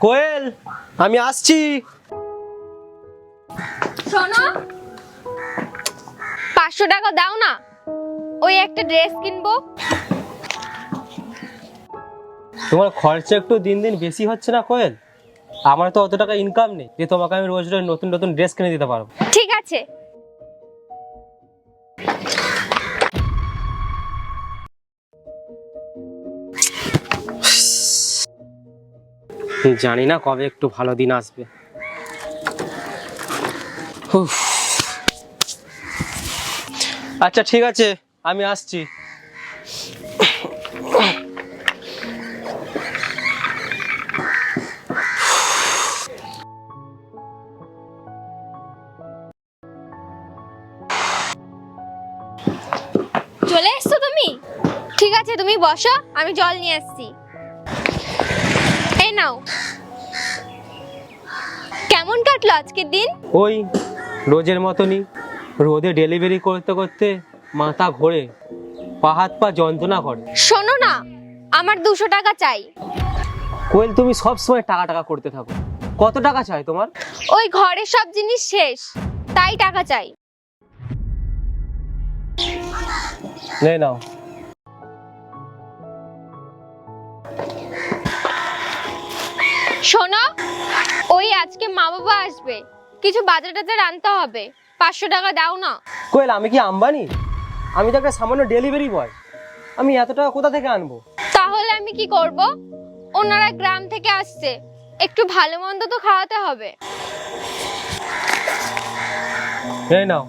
কোয়েল, আমি আসছি। শোনো, 500 টাকা দাও না, ওই একটা ড্রেস কিনবো। তোমার খরচা একটু দিন দিন বেশি হচ্ছে না কোয়েল? আমার তো অত টাকা ইনকাম নেই যে তোমাকে আমি রোজ রোজ নতুন নতুন ড্রেস কিনে দিতে পারবো। ঠিক আছে। জানি না কবে একটু ভালো দিন আসবে। উফ। আচ্ছা ঠিক আছে, আমি আসছি। চলে এসছো তুমি? ঠিক আছে, তুমি বসো, আমি জল নিয়ে আসছি। এই নাও। কেমন কাটলো আজকের দিন? ওই রোজের মতনই, রোদে ডেলিভারি করতে করতে মাথা ঘোরে, পা হাত পা যন্ত্রণা করে। শোনো না, আমার 200 টাকা চাই। কোয়েল, তুমি সব সময় টাকা টাকা করতে থাকো। কত টাকা চাই তোমার? ওই ঘরের সব জিনিস শেষ, তাই টাকা চাই। নে নাও। শোনো, ওই আজকে মা বাবা আসবে, কিছু বাজার টাজার আনতে হবে, 500 টাকা দাও না। কোয়েল, আমি কি আম্বানি? আমি তো একটা সামান্য ডেলিভারি বয়, আমি এত টাকা কোথা থেকে আনবো? তাহলে আমি কি করব? ওনারা গ্রাম থেকে আসছে, একটু ভালো মন্দ তো খাওয়াতে হবে। এই নাও।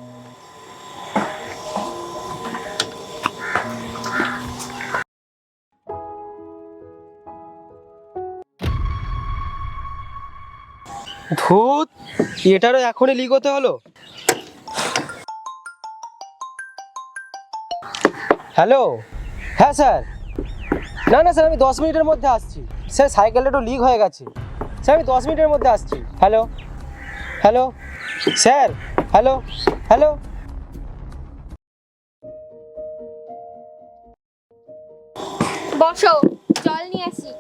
ধুত, এটারও এখনই লিগোতে হলো। হ্যালো, হ্যাঁ স্যার। না না স্যার, আমি 10 মিনিটের মধ্যে আসছি। স্যার, সাইকেলটা একটু লিক হয়ে গেছে। স্যার, আমি 10 মিনিটের মধ্যে আসছি। Hello hello sir, hello hello. বসো, জল নিয়ে আসি।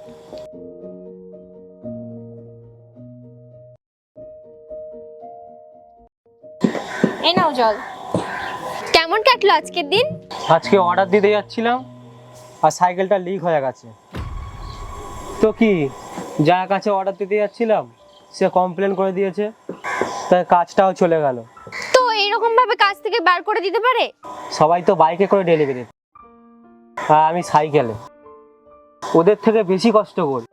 এই নাও জল। কেমন কাটলো আজকের দিন? আজকে অর্ডার দিতে যাচ্ছিলাম আর সাইকেলটা লিক হয়ে গেছে। তো কি, যার কাছে অর্ডার দিতে যাচ্ছিলাম সে কমপ্লেন করে দিয়েছে, তাই কাজটাও চলে গেল। তো এইরকম ভাবে কাজ থেকে বার করে দিতে পারে? সবাই তো বাইকে করে ডেলিভারি, আর আমি সাইকেলে। ওদের থেকে বেশি কষ্ট করি।